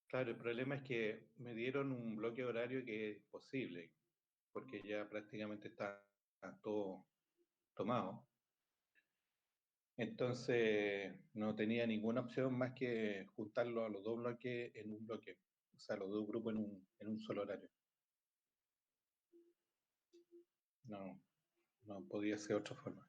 Claro, el problema es que me dieron un bloque horario que es posible, porque ya prácticamente está todo tomado. Entonces, no tenía ninguna opción más que juntarlo a los dos bloques en un bloque, o sea, los dos grupos en un solo horario. No, no podía ser de otra forma.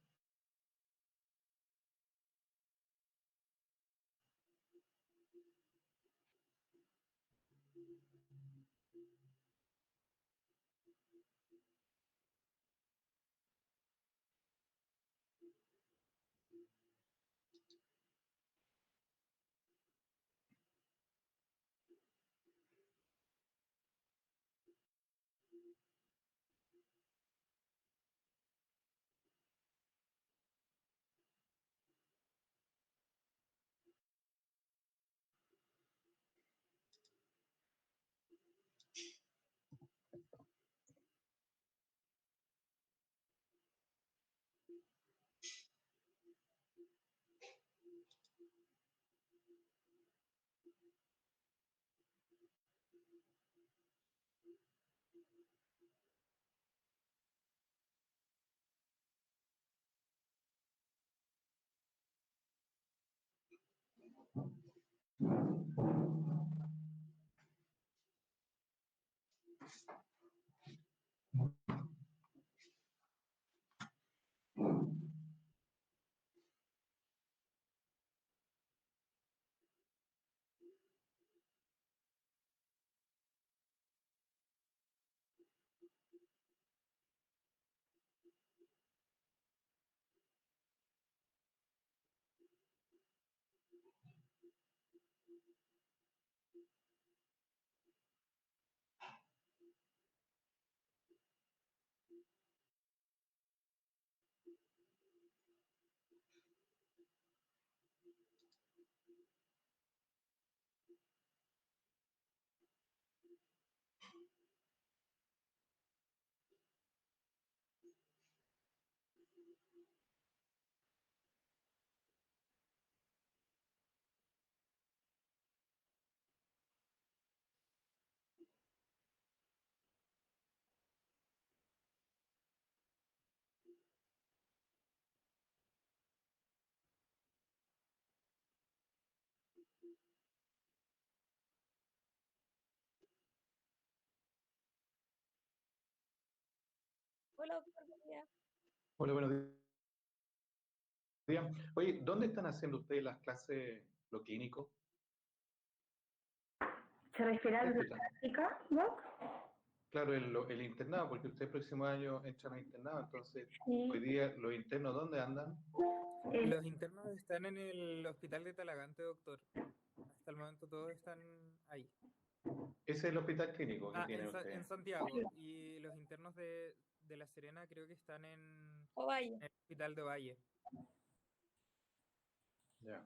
Hola, doctor, buen día. Hola, buenos días. Oye, ¿dónde están haciendo ustedes las clases, lo clínico? ¿Se refiere ¿En a qué la hospital? práctica, Doc? Claro, el internado, porque ustedes el próximo año entran a internado, entonces, hoy Sí. día, ¿los internos dónde andan? Eh, Los internos están en el hospital de Talagante, doctor. Hasta el momento todos están ahí. Ese es el hospital clínico que Ah, tienen En ustedes. Santiago. Y los internos de La Serena creo que están Ovalle. en el hospital de Valle. Ya.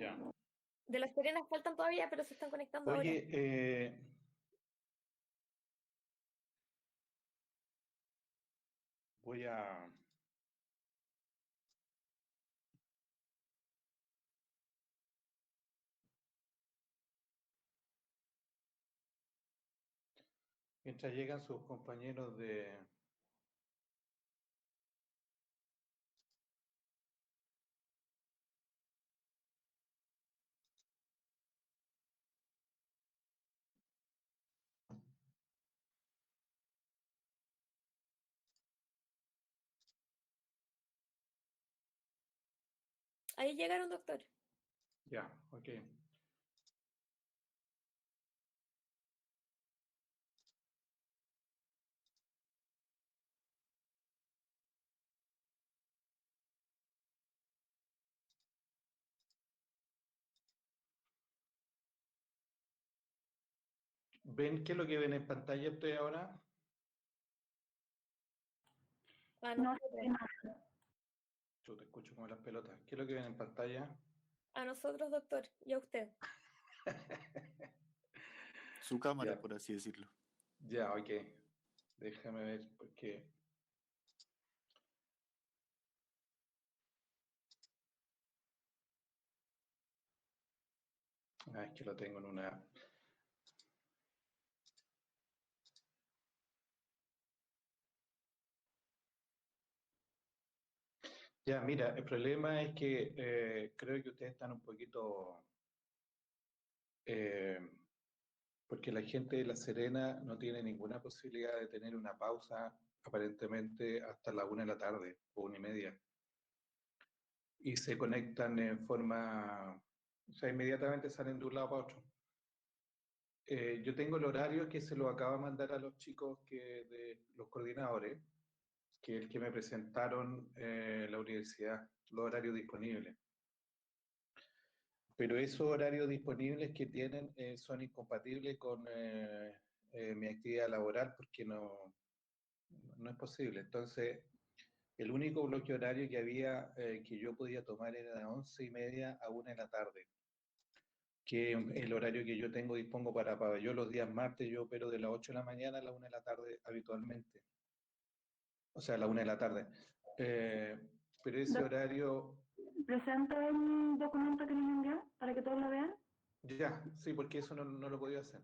Ya. De las Serenas faltan todavía, pero se están conectando ahora. Oye, voy a... Mientras llegan sus compañeros de... Ahí llegaron, doctor. Ya, ok. ¿Ven qué es lo que ven en pantalla ustedes ahora? A No nosotros, sé nada. Yo te escucho como las pelotas. ¿Qué es lo que ven en pantalla? A nosotros, doctor, y a usted. Su cámara, Ya, por así decirlo. ya, ok. Déjame ver porque... Ah, es que lo tengo en una... Ya, mira, el problema es que creo que ustedes están un poquito... eh, porque la gente de La Serena no tiene ninguna posibilidad de tener una pausa aparentemente hasta la 1 de la tarde o 1:30. Y se conectan en forma... O sea, inmediatamente salen de un lado para otro. Yo tengo el horario que se lo acabo de mandar a los chicos de los coordinadores, que es el que me presentaron la universidad, los horarios disponibles. Pero esos horarios disponibles que tienen son incompatibles con mi actividad laboral porque no es posible. Entonces, el único bloque horario que había que yo podía tomar era de 11:30 a 1 de la tarde, que es el horario que yo dispongo para yo los días martes, yo opero de las 8 de la mañana a la 1 de la tarde habitualmente, o sea, a la 1 de la tarde. Eh, pero ese horario, ¿Presenta el documento que nos envió para que todos lo vean? ya, sí, porque eso no lo podía hacer.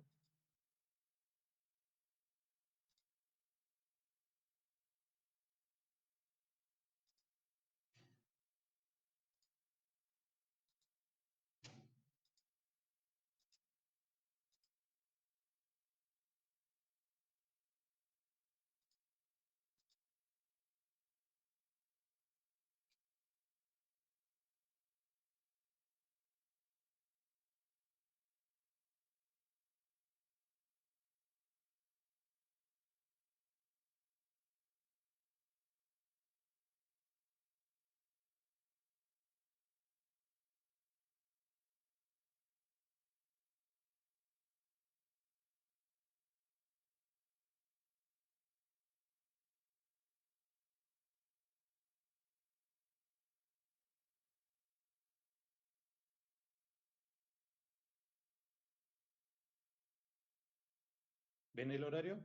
¿Ven el horario?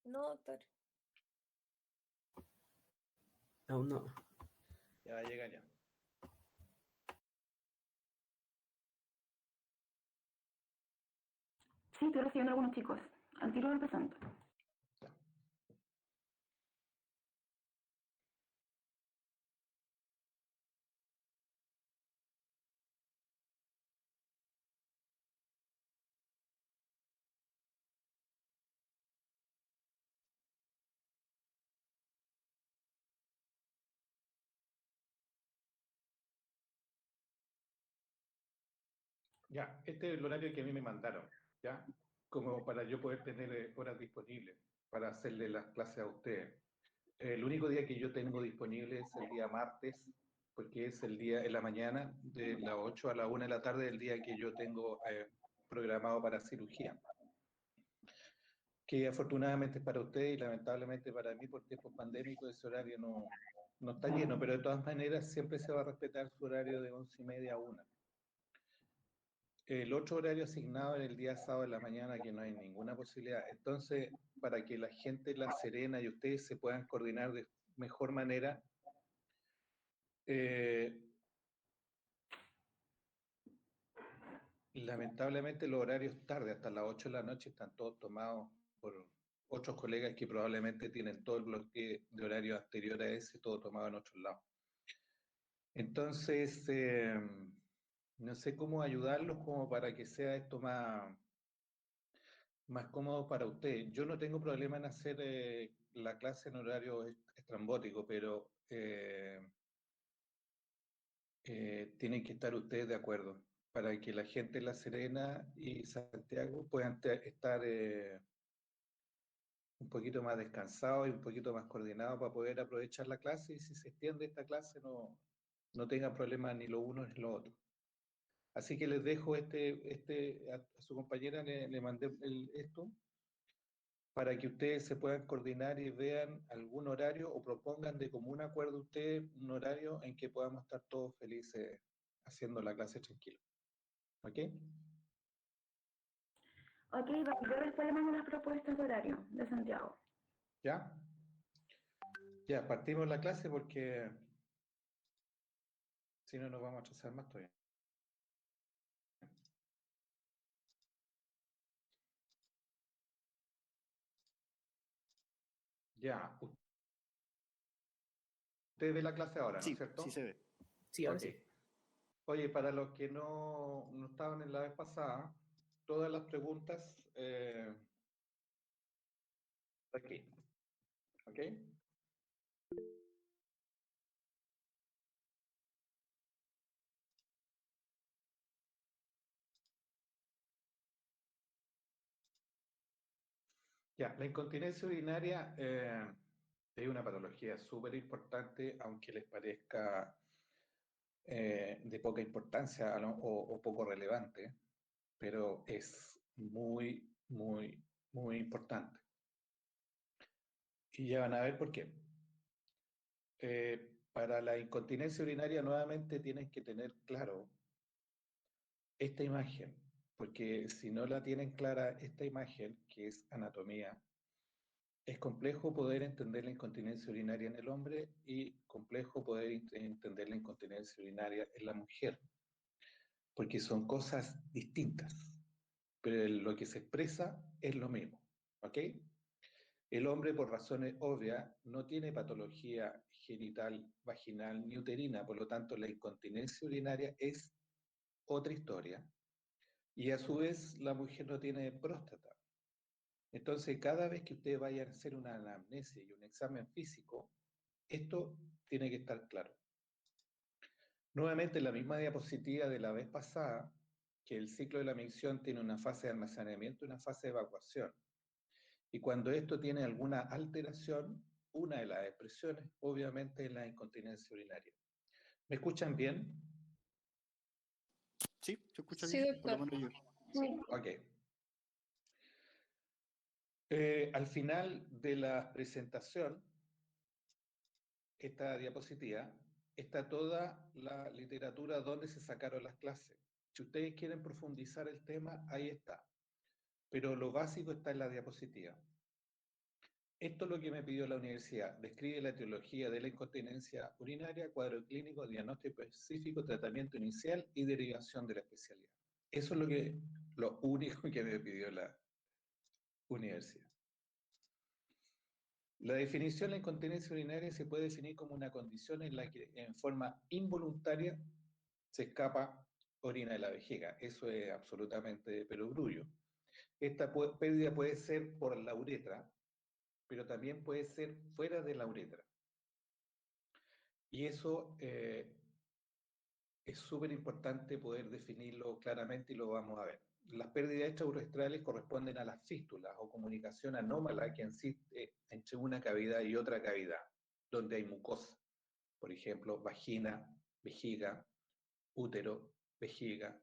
No, doctor. Aún no. Ya va a llegar ya. Sí, estoy recibiendo algunos chicos. Al tiro del presente. Ya, este es el horario que a mí me mandaron, ¿ya? Como para yo poder tener horas disponibles para hacerle las clases a ustedes. El único día que yo tengo disponible es el día martes, porque es el día en la mañana, de las 8 a la 1 de la tarde, el día que yo tengo programado para cirugía, que afortunadamente es para ustedes y lamentablemente para mí por tiempos pandémicos ese horario no está lleno, pero de todas maneras siempre se va a respetar su horario de 11:30 a 1. El otro horario asignado en el día sábado en la mañana, que no hay ninguna posibilidad. Entonces, para que la gente de La Serena y ustedes se puedan coordinar de mejor manera, lamentablemente los horarios tarde, hasta las 8 de la noche, están todos tomados por otros colegas que probablemente tienen todo el bloque de horario anterior a ese, todo tomado en otros lados. Entonces, no sé cómo ayudarlos como para que sea esto más cómodo para ustedes. Yo no tengo problema en hacer la clase en horario estrambótico, pero tienen que estar ustedes de acuerdo para que la gente de La Serena y Santiago puedan estar un poquito más descansados y un poquito más coordinados para poder aprovechar la clase, y si se extiende esta clase no tengan problemas ni lo uno ni lo otro. Así que les dejo a su compañera le mandé esto para que ustedes se puedan coordinar y vean algún horario o propongan de común acuerdo ustedes un horario en que podamos estar todos felices haciendo la clase tranquilo. ¿Ok? Ok, vale, yo después le mando las propuestas de horario de Santiago. ¿Ya? Ya, partimos la clase porque si no nos vamos a atrasar más todavía. Ya, usted ve la clase ahora, ¿no es Sí, cierto? sí se ve. Sí, ahora Ok. sí. Oye, para los que no estaban en la vez pasada, todas las preguntas aquí. ¿Ok? Ya, la incontinencia urinaria es una patología súper importante, aunque les parezca de poca importancia o poco relevante, pero es muy, muy, muy importante. Y ya van a ver por qué. Para la incontinencia urinaria nuevamente tienen que tener claro esta imagen, porque si no la tienen clara esta imagen, que es anatomía, es complejo poder entender la incontinencia urinaria en el hombre y complejo poder entender la incontinencia urinaria en la mujer, porque son cosas distintas, pero lo que se expresa es lo mismo, ¿ok? El hombre, por razones obvias, no tiene patología genital, vaginal ni uterina, por lo tanto la incontinencia urinaria es otra historia, y a su vez la mujer no tiene próstata. Entonces, cada vez que ustedes vayan a hacer una anamnesis y un examen físico, esto tiene que estar claro. Nuevamente, en la misma diapositiva de la vez pasada, que el ciclo de la micción tiene una fase de almacenamiento y una fase de evacuación. Y cuando esto tiene alguna alteración, una de las expresiones, obviamente, es la incontinencia urinaria. ¿Me escuchan bien? Sí, se escucha Sí, bien, por lo doctor. menos yo. Sí. Ok. Al final de la presentación, esta diapositiva, está toda la literatura donde se sacaron las clases. Si ustedes quieren profundizar el tema, ahí está. Pero lo básico está en la diapositiva. Esto es lo que me pidió la universidad. Describe la etiología de la incontinencia urinaria, cuadro clínico, diagnóstico específico, tratamiento inicial y derivación de la especialidad. Eso es lo único que me pidió la universidad. La definición de la incontinencia urinaria se puede definir como una condición en la que en forma involuntaria se escapa orina de la vejiga. Eso es absolutamente de perogrullo. Esta pérdida puede ser por la uretra, pero también puede ser fuera de la uretra. Y eso es súper importante poder definirlo claramente y lo vamos a ver. Las pérdidas extrauretrales corresponden a las fístulas o comunicación anómala que existe entre una cavidad y otra cavidad, donde hay mucosa. Por ejemplo, vagina, vejiga, útero, vejiga.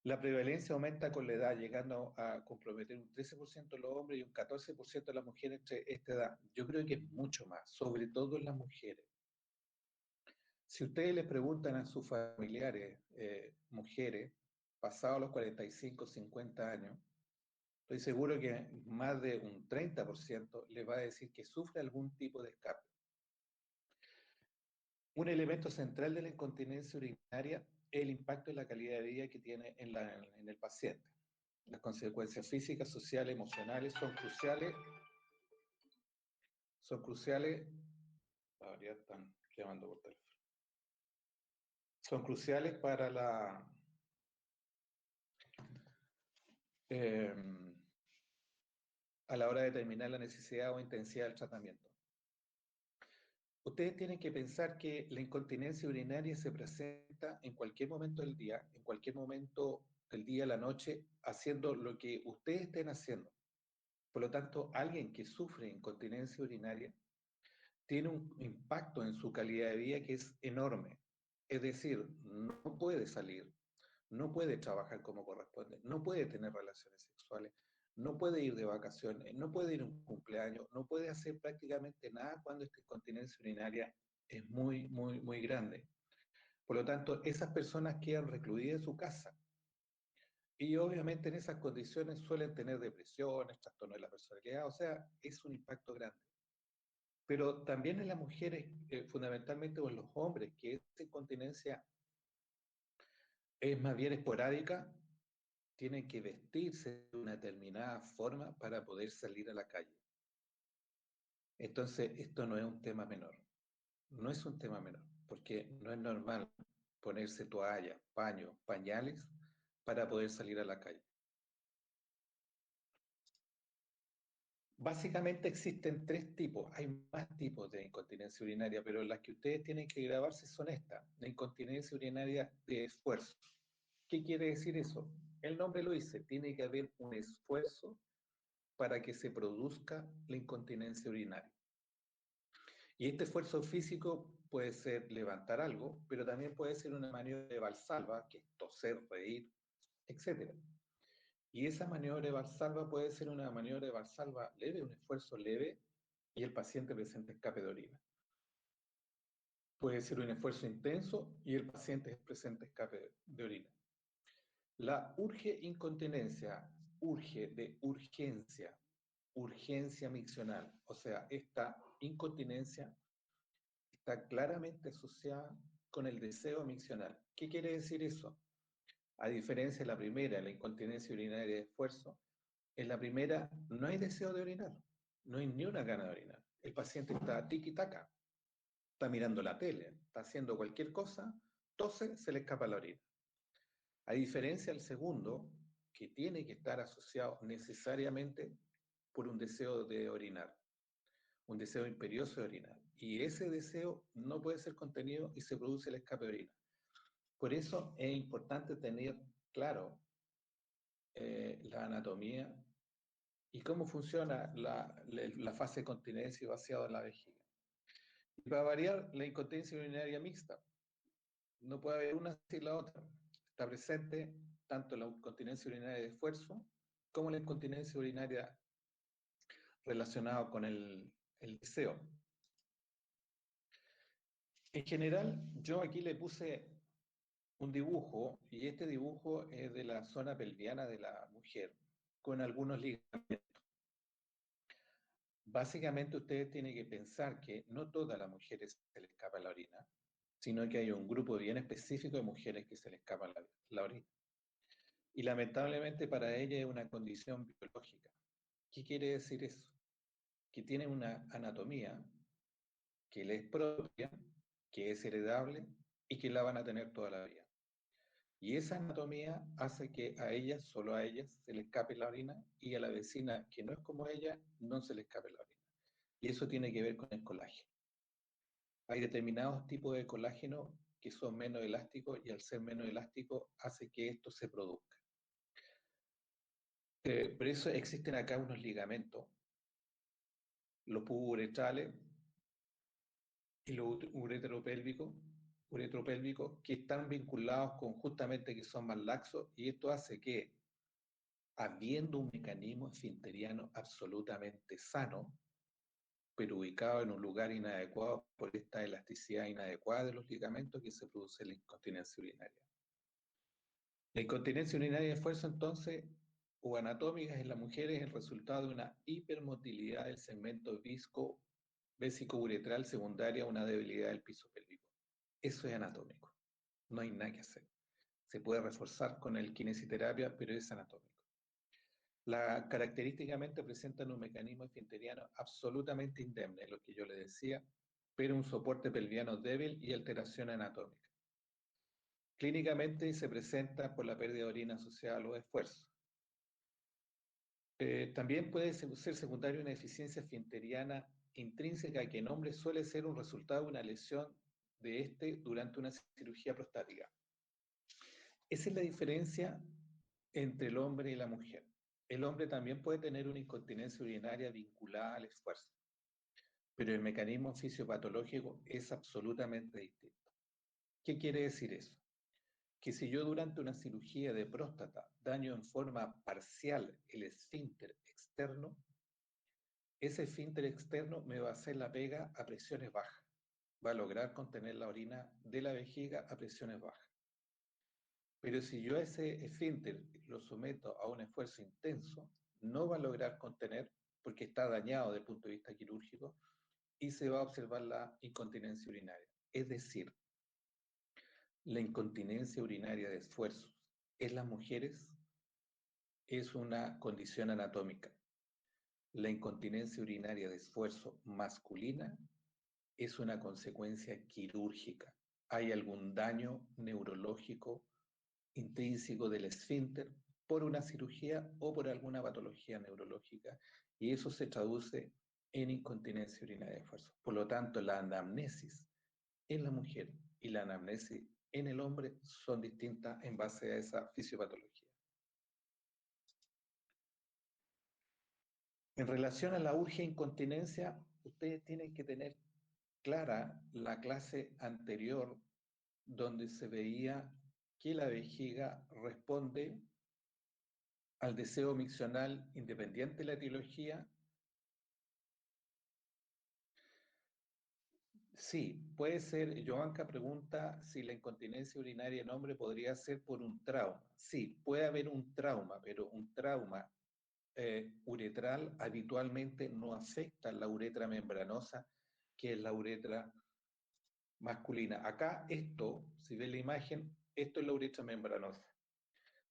La prevalencia aumenta con la edad, llegando a comprometer un 13% de los hombres y un 14% de las mujeres entre esta edad. Yo creo que es mucho más, sobre todo en las mujeres. Si ustedes les preguntan a sus familiares, mujeres, pasados los 45, 50 años, estoy seguro que más de un 30% les va a decir que sufre algún tipo de escape. Un elemento central de la incontinencia urinaria es el impacto en la calidad de vida que tiene en el paciente. Las consecuencias físicas, sociales, emocionales son cruciales, ya están llamando por teléfono, son cruciales para eh, a la hora de determinar la necesidad o intensidad del tratamiento. Ustedes tienen que pensar que la incontinencia urinaria se presenta en cualquier momento del día, en cualquier momento del día, la noche, haciendo lo que ustedes estén haciendo. Por lo tanto, alguien que sufre incontinencia urinaria tiene un impacto en su calidad de vida que es enorme. Es decir, no puede salir, no puede trabajar como corresponde, no puede tener relaciones sexuales, no puede ir de vacaciones, no puede ir a un cumpleaños, no puede hacer prácticamente nada cuando esta incontinencia urinaria es muy, muy, muy grande. Por lo tanto, esas personas quedan recluidas en su casa. Y obviamente en esas condiciones suelen tener depresiones, trastorno de la personalidad, o sea, es un impacto grande. Pero también en las mujeres, fundamentalmente, o en los hombres, que esa incontinencia es más bien esporádica, tienen que vestirse de una determinada forma para poder salir a la calle. Entonces, esto no es un tema menor. No es un tema menor, porque no es normal ponerse toallas, paños, pañales para poder salir a la calle. Básicamente existen tres tipos, hay más tipos de incontinencia urinaria, pero las que ustedes tienen que grabarse son estas, la incontinencia urinaria de esfuerzo. ¿Qué quiere decir eso? El nombre lo dice, tiene que haber un esfuerzo para que se produzca la incontinencia urinaria. Y este esfuerzo físico puede ser levantar algo, pero también puede ser una maniobra de Valsalva, que es toser, reír, etc. Y esa maniobra de Valsalva puede ser una maniobra de Valsalva leve, un esfuerzo leve, y el paciente presenta escape de orina. Puede ser un esfuerzo intenso y el paciente presenta escape de orina. La incontinencia, urge de urgencia, urgencia miccional, o sea, esta incontinencia está claramente asociada con el deseo miccional. ¿Qué quiere decir eso? A diferencia de la primera, la incontinencia urinaria de esfuerzo, en la primera no hay deseo de orinar, no hay ni una gana de orinar. El paciente está tiki-taka, está mirando la tele, está haciendo cualquier cosa, tose, se le escapa la orina. A diferencia del segundo, que tiene que estar asociado necesariamente por un deseo de orinar, un deseo imperioso de orinar. Y ese deseo no puede ser contenido y se produce el escape de orina. Por eso es importante tener claro la anatomía y cómo funciona la fase de continencia y vaciado en la vejiga. Y para variar, la incontinencia urinaria mixta. No puede haber una sin la otra. Está presente tanto la incontinencia urinaria de esfuerzo como la incontinencia urinaria relacionada con el deseo. En general, yo aquí le puse un dibujo, y este dibujo es de la zona pelviana de la mujer, con algunos ligamentos. Básicamente ustedes tienen que pensar que no todas las mujeres se les escapa la orina, sino que hay un grupo bien específico de mujeres que se les escapa la orina. Y lamentablemente para ellas es una condición biológica. ¿Qué quiere decir eso? Que tienen una anatomía que les es propia, que es heredable y que la van a tener toda la vida. Y esa anatomía hace que a ellas, solo a ellas, se le escape la orina y a la vecina que no es como ella, no se le escape la orina. Y eso tiene que ver con el colágeno. Hay determinados tipos de colágeno que son menos elásticos y al ser menos elásticos hace que esto se produzca. Por eso existen acá unos ligamentos, los puburetrales y los ureteropélvicos, uretropélvicos que están vinculados con justamente que son más laxos, y esto hace que, habiendo un mecanismo esfinteriano absolutamente sano, pero ubicado en un lugar inadecuado por esta elasticidad inadecuada de los ligamentos, que se produce la incontinencia urinaria. La incontinencia urinaria de esfuerzo, entonces, o anatómica en la mujer, es el resultado de una hipermotilidad del segmento vésico-uretral secundaria a una debilidad del piso pélvico. Eso es anatómico, no hay nada que hacer. Se puede reforzar con el kinesiterapia, pero es anatómico. Característicamente presentan un mecanismo esfinteriano absolutamente indemne, lo que yo le decía, pero un soporte pelviano débil y alteración anatómica. Clínicamente se presenta por la pérdida de orina asociada a los esfuerzos. También puede ser secundaria una deficiencia esfinteriana intrínseca que en hombres suele ser un resultado de una lesión de este durante una cirugía prostática. Esa es la diferencia entre el hombre y la mujer. El hombre también puede tener una incontinencia urinaria vinculada al esfuerzo, pero el mecanismo fisiopatológico es absolutamente distinto. ¿Qué quiere decir eso? Que si yo durante una cirugía de próstata daño en forma parcial el esfínter externo, ese esfínter externo me va a hacer la pega a presiones bajas, va a lograr contener la orina de la vejiga a presiones bajas. Pero si yo a ese esfínter lo someto a un esfuerzo intenso, no va a lograr contener porque está dañado desde el punto de vista quirúrgico y se va a observar la incontinencia urinaria. Es decir, la incontinencia urinaria de esfuerzos en las mujeres es una condición anatómica. La incontinencia urinaria de esfuerzo masculina es una consecuencia quirúrgica. Hay algún daño neurológico intrínseco del esfínter por una cirugía o por alguna patología neurológica, y eso se traduce en incontinencia urinaria de esfuerzo. Por lo tanto, la anamnesis en la mujer y la anamnesis en el hombre son distintas en base a esa fisiopatología. En relación a la urge incontinencia, ustedes tienen que tener clara la clase anterior donde se veía que la vejiga responde al deseo miccional independiente de la etiología. Sí, puede ser. Joanca pregunta si la incontinencia urinaria en hombre podría ser por un trauma. Sí, puede haber un trauma, pero un trauma uretral habitualmente no afecta la uretra membranosa, que es la uretra masculina. Acá esto, si ven la imagen, esto es la uretra membranosa.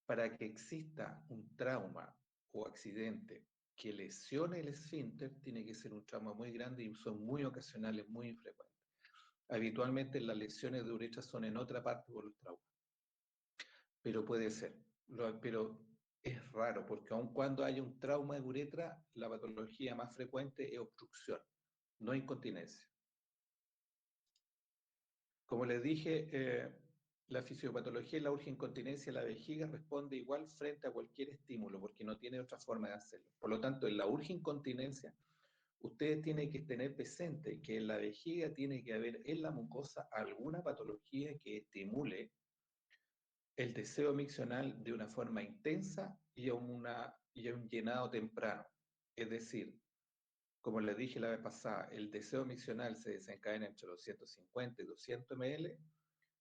Para que exista un trauma o accidente que lesione el esfínter, tiene que ser un trauma muy grande y son muy ocasionales, muy infrecuentes. Habitualmente las lesiones de uretra son en otra parte por los traumas. Pero puede ser. Pero es raro, porque aun cuando haya un trauma de uretra, la patología más frecuente es obstrucción, no incontinencia. Como les dije, la fisiopatología y la urge incontinencia de la vejiga responde igual frente a cualquier estímulo, porque no tiene otra forma de hacerlo. Por lo tanto, en la urge incontinencia, ustedes tienen que tener presente que en la vejiga tiene que haber en la mucosa alguna patología que estimule el deseo miccional de una forma intensa y a un llenado temprano. Es decir, como les dije la vez pasada, el deseo miccional se desencadena entre los 150 y 200 ml,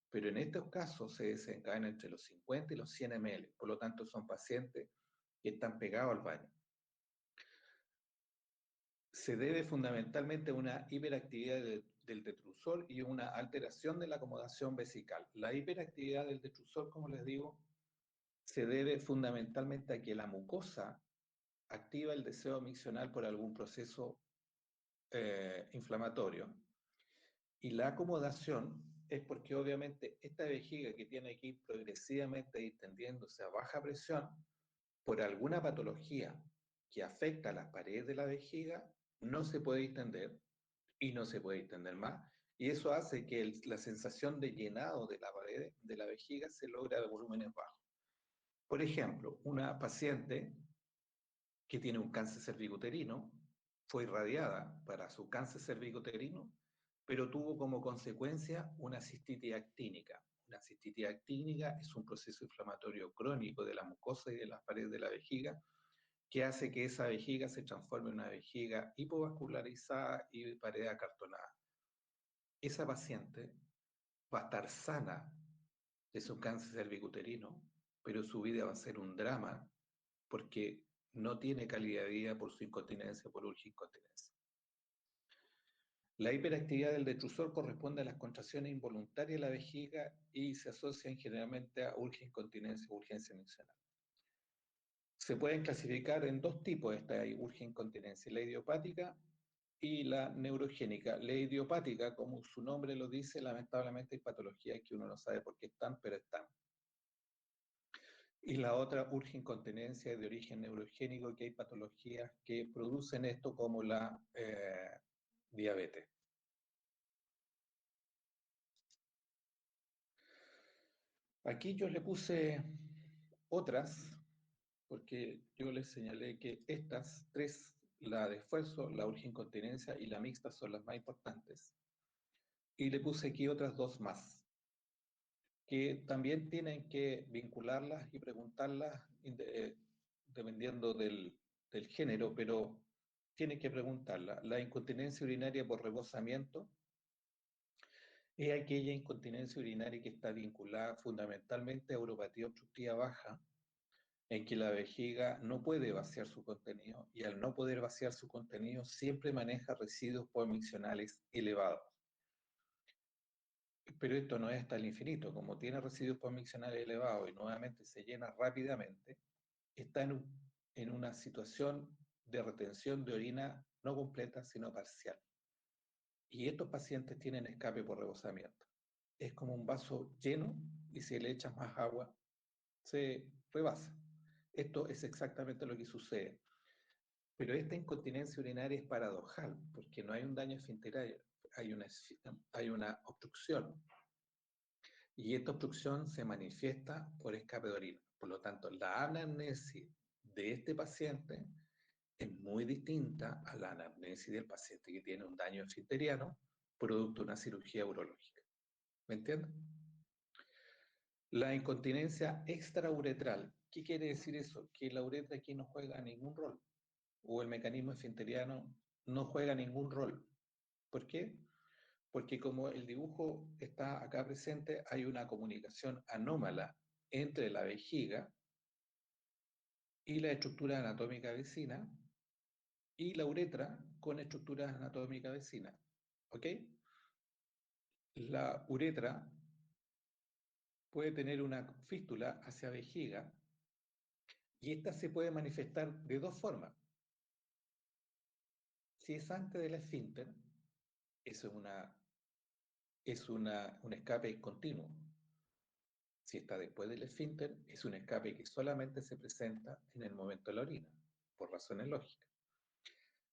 pero en estos casos se desencadena entre los 50 y los 100 ml. Por lo tanto, son pacientes que están pegados al baño. Se debe fundamentalmente a una hiperactividad del detrusor y una alteración de la acomodación vesical. La hiperactividad del detrusor, como les digo, se debe fundamentalmente a que la mucosa activa el deseo miccional por algún proceso inflamatorio. Y la acomodación es porque obviamente esta vejiga que tiene que ir progresivamente distendiéndose a baja presión por alguna patología que afecta a las paredes de la vejiga, no se puede distender y no se puede distender más. Y eso hace que la sensación de llenado de la pared de la vejiga se logra a volúmenes bajos. Por ejemplo, una paciente que tiene un cáncer cervicuterino fue irradiada para su cáncer cervicuterino, pero tuvo como consecuencia una cistitis actínica. Una cistitis actínica es un proceso inflamatorio crónico de la mucosa y de las paredes de la vejiga que hace que esa vejiga se transforme en una vejiga hipovascularizada y de pared acartonada. Esa paciente va a estar sana de su cáncer cervicuterino, pero su vida va a ser un drama porque no tiene calidad de vida por su incontinencia, por urgencia-incontinencia. La hiperactividad del detrusor corresponde a las contracciones involuntarias de la vejiga y se asocian generalmente a urgencia-incontinencia o urgencia miccional. Se pueden clasificar en dos tipos esta urgencia-incontinencia, la idiopática y la neurogénica. La idiopática, como su nombre lo dice, lamentablemente hay patologías que uno no sabe por qué están, pero están. Y la otra, urgencia-incontinencia de origen neurogénico, que hay patologías que producen esto, como la diabetes. Aquí yo le puse otras, porque yo les señalé que estas tres, la de esfuerzo, la urgencia-incontinencia y la mixta, son las más importantes. Y le puse aquí otras dos más, que también tienen que vincularlas y preguntarlas dependiendo del género, pero tienen que preguntarlas. La incontinencia urinaria por rebosamiento es aquella incontinencia urinaria que está vinculada fundamentalmente a uropatía obstructiva baja, en que la vejiga no puede vaciar su contenido y al no poder vaciar su contenido siempre maneja residuos posmiccionales elevados. Pero esto no es hasta el infinito, como tiene residuos posmiccionales elevados y nuevamente se llena rápidamente, está en una situación de retención de orina no completa, sino parcial. Y estos pacientes tienen escape por rebosamiento. Es como un vaso lleno y si le echas más agua, se rebasa. Esto es exactamente lo que sucede. Pero esta incontinencia urinaria es paradojal, porque no hay un daño esfinterario, hay una obstrucción. Y esta obstrucción se manifiesta por escape de orina. Por lo tanto, la anamnesis de este paciente es muy distinta a la anamnesis del paciente que tiene un daño esfinteriano producto de una cirugía urológica. ¿Me entienden? La incontinencia extrauretral. ¿Qué quiere decir eso? Que la uretra aquí no juega ningún rol, o el mecanismo esfinteriano no juega ningún rol. ¿Por qué? Porque como el dibujo está acá presente, hay una comunicación anómala entre la vejiga y la estructura anatómica vecina y la uretra con estructuras anatómicas vecinas. ¿Ok? La uretra puede tener una fístula hacia vejiga y esta se puede manifestar de dos formas. Si es antes del esfínter, eso es un escape continuo. Si está después del esfínter, es un escape que solamente se presenta en el momento de la orina, por razones lógicas.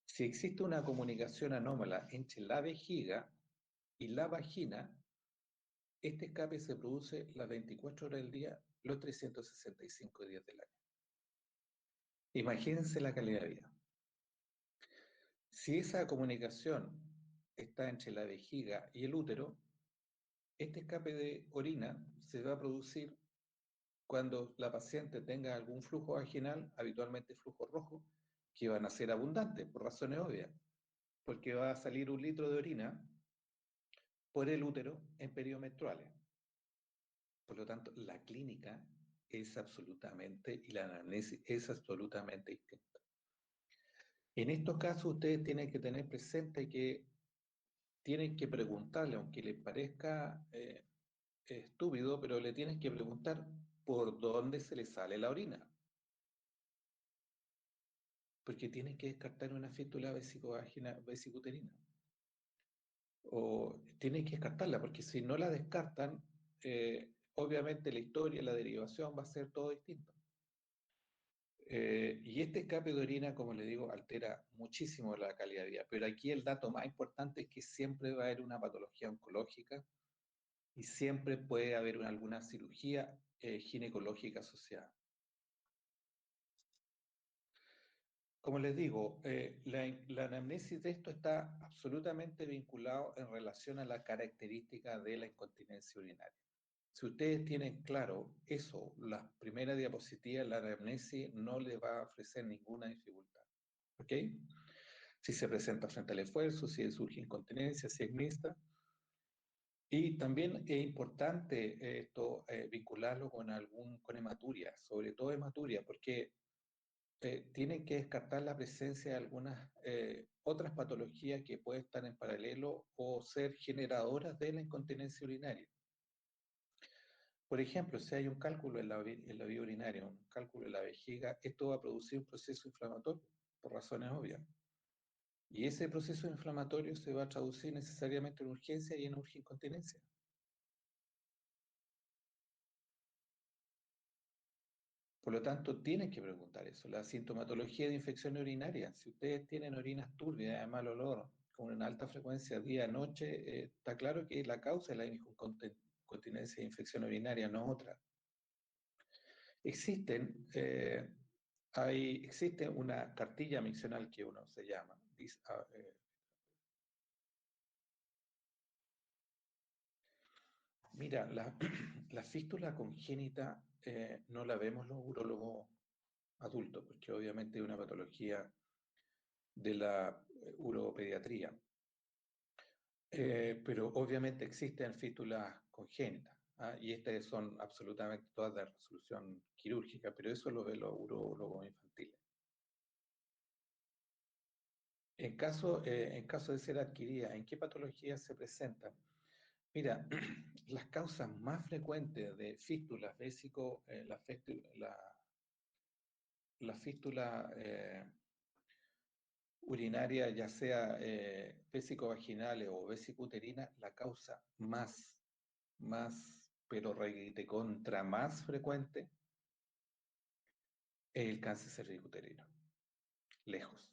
Si existe una comunicación anómala entre la vejiga y la vagina, este escape se produce las 24 horas del día, los 365 días del año. Imagínense la calidad de vida. Si esa comunicación está entre la vejiga y el útero, este escape de orina se va a producir cuando la paciente tenga algún flujo vaginal, habitualmente flujo rojo, que van a ser abundantes por razones obvias, porque va a salir 1 litro de orina por el útero en periodos menstruales. Por lo tanto, la clínica es absolutamente, y la anamnesis es absolutamente distinta. En estos casos, ustedes tienen que tener presente que tienen que preguntarle, aunque les parezca estúpido, pero le tienes que preguntar por dónde se le sale la orina. Porque tienes que descartar una fístula vesicuterina. O tienes que descartarla, porque si no la descartan, obviamente la historia, la derivación va a ser todo distinto. Y este escape de orina, como le digo, altera muchísimo la calidad de vida. Pero aquí el dato más importante es que siempre va a haber una patología oncológica y siempre puede haber alguna cirugía ginecológica asociada. Como les digo, la anamnesis de esto está absolutamente vinculado en relación a la característica de la incontinencia urinaria. Si ustedes tienen claro eso, la primera diapositiva, la anamnesis no le va a ofrecer ninguna dificultad. ¿Ok? Si se presenta frente al esfuerzo, si surge incontinencia, si es mixta. Y también es importante esto vincularlo con hematuria, sobre todo hematuria, porque tienen que descartar la presencia de algunas otras patologías que pueden estar en paralelo o ser generadoras de la incontinencia urinaria. Por ejemplo, si hay un cálculo en la vía urinaria, un cálculo en la vejiga, esto va a producir un proceso inflamatorio, por razones obvias. Y ese proceso inflamatorio se va a traducir necesariamente en urgencia y en urgincontinencia. Por lo tanto, tienen que preguntar eso. La sintomatología de infección urinaria, si ustedes tienen orinas turbias, de mal olor, con una alta frecuencia día-noche, está claro que la causa es la incontinencia de infección urinaria, no otra. Existe una cartilla miccional que uno se llama. Mira, la fístula congénita no la vemos los urólogos adultos, porque obviamente es una patología de la uropediatría. Pero obviamente existen fístulas congénitas, ¿ah? Y estas son absolutamente todas de resolución quirúrgica, pero eso lo ven los urólogos infantiles. En caso de ser adquirida, ¿en qué patologías se presentan? Mira, las causas más frecuentes de fístulas vésico, la fístula urinaria, ya sea vésico-vaginales o vesico-uterina, la causa pero recontra más frecuente es el cáncer cervicuterino. Lejos.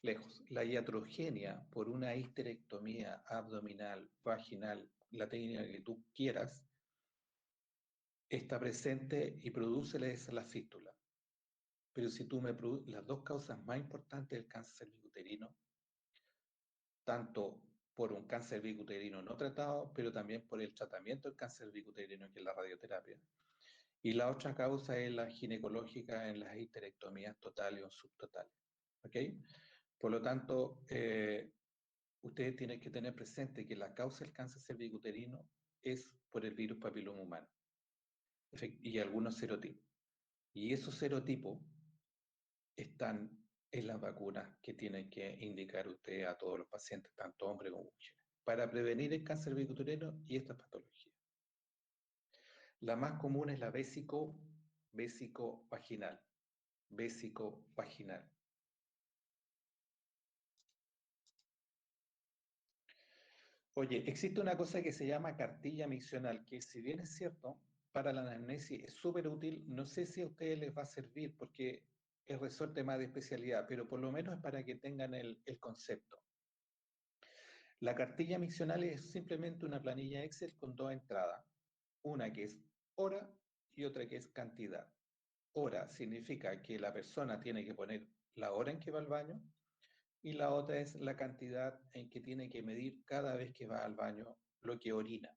Lejos. La iatrogenia por una histerectomía abdominal, vaginal, la técnica que tú quieras, está presente y produce la fístula. Pero si tú las dos causas más importantes del cáncer cervicuterino, tanto por un cáncer cervicuterino no tratado, pero también por el tratamiento del cáncer cervicuterino, que es la radioterapia. Y la otra causa es la ginecológica en las histerectomías totales o subtotales. ¿Ok? Por lo tanto, ustedes tienen que tener presente que la causa del cáncer cervicuterino es por el virus papiloma humano y algunos serotipos. Y esos serotipos están en las vacunas que tienen que indicar usted a todos los pacientes, tanto hombres como mujeres, para prevenir el cáncer cervicuterino y estas patologías. La más común es la vésico-vaginal. Vésico-vaginal. Oye, existe una cosa que se llama cartilla miccional, que si bien es cierto, para la anamnesis es súper útil, no sé si a ustedes les va a servir porque es resorte más de especialidad, pero por lo menos es para que tengan el concepto. La cartilla miccional es simplemente una planilla Excel con dos entradas, una que es hora y otra que es cantidad. Hora significa que la persona tiene que poner la hora en que va al baño y la otra es la cantidad en que tiene que medir cada vez que va al baño lo que orina.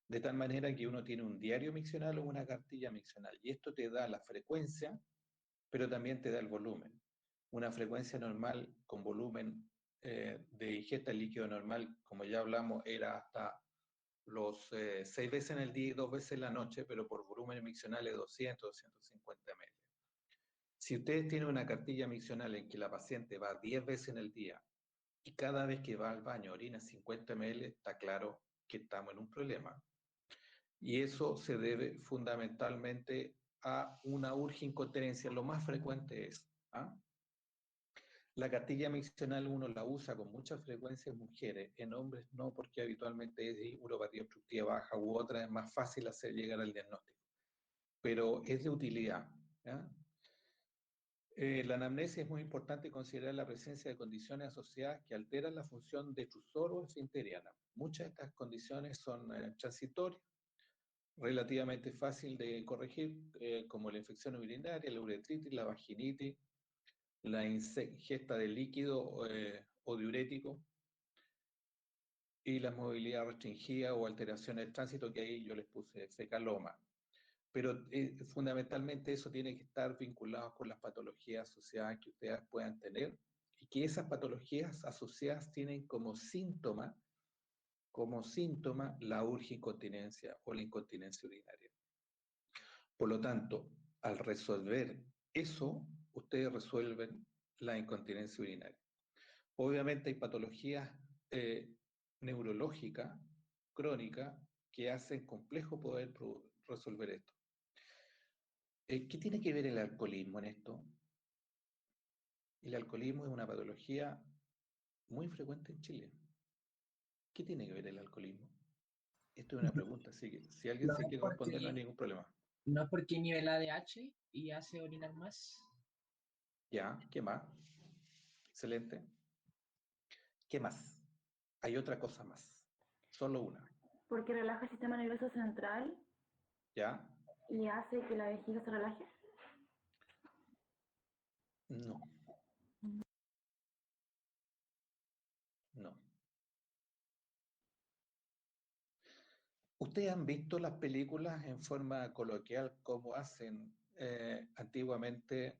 De tal manera que uno tiene un diario miccional o una cartilla miccional y esto te da la frecuencia, pero también te da el volumen. Una frecuencia normal con volumen de ingesta líquido normal, como ya hablamos, era hasta los 6 veces en el día y 2 veces en la noche, pero por volumen miccional es 200, 250 ml. Si ustedes tienen una cartilla miccional en que la paciente va 10 veces en el día y cada vez que va al baño orina 50 ml, está claro que estamos en un problema. Y eso se debe fundamentalmente a una urgincontinencia. Lo más frecuente es, ¿ah? La cartilla miccional uno la usa con mucha frecuencia en mujeres, en hombres no, porque habitualmente es de uropatía obstructiva baja u otra, es más fácil hacer llegar al diagnóstico, pero es de utilidad. ¿Ya? La anamnesia es muy importante considerar la presencia de condiciones asociadas que alteran la función defusor o esfinteriana. Muchas de estas condiciones son transitorias, relativamente fácil de corregir, como la infección urinaria, la uretritis, la vaginitis, la ingesta de líquido o diurético y la movilidad restringida o alteraciones de tránsito, que ahí yo les puse fecaloma. Pero fundamentalmente eso tiene que estar vinculado con las patologías asociadas que ustedes puedan tener y que esas patologías asociadas tienen como síntoma la urgincontinencia o la incontinencia urinaria. Por lo tanto, al resolver eso, ustedes resuelven la incontinencia urinaria. Obviamente hay patologías neurológicas, crónicas, que hacen complejo poder resolver esto. ¿Qué tiene que ver el alcoholismo en esto? El alcoholismo es una patología muy frecuente en Chile. ¿Qué tiene que ver el alcoholismo? Esto es una pregunta, así que si alguien No se es quiere responder, no hay ningún problema. no es porque nivela ADH y hace orinar más. Ya, ¿qué más? Excelente. ¿Qué más? Hay otra cosa más. Solo una. Porque relaja el sistema nervioso central ¿Ya? y hace que la vejiga se relaje. No. No. ¿Ustedes han visto las películas en forma coloquial como hacen antiguamente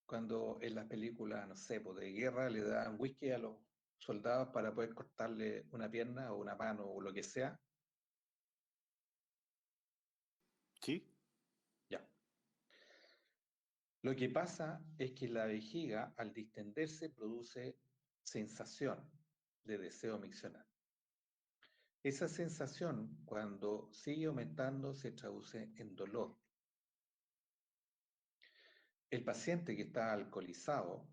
cuando en las películas, no sé, pues de guerra le daban whisky a los soldados para poder cortarle una pierna o una mano o lo que sea? ¿Sí? Ya. Lo que pasa es que la vejiga, al distenderse, produce sensación de deseo miccional. Esa sensación, cuando sigue aumentando, se traduce en dolor. El paciente que está alcoholizado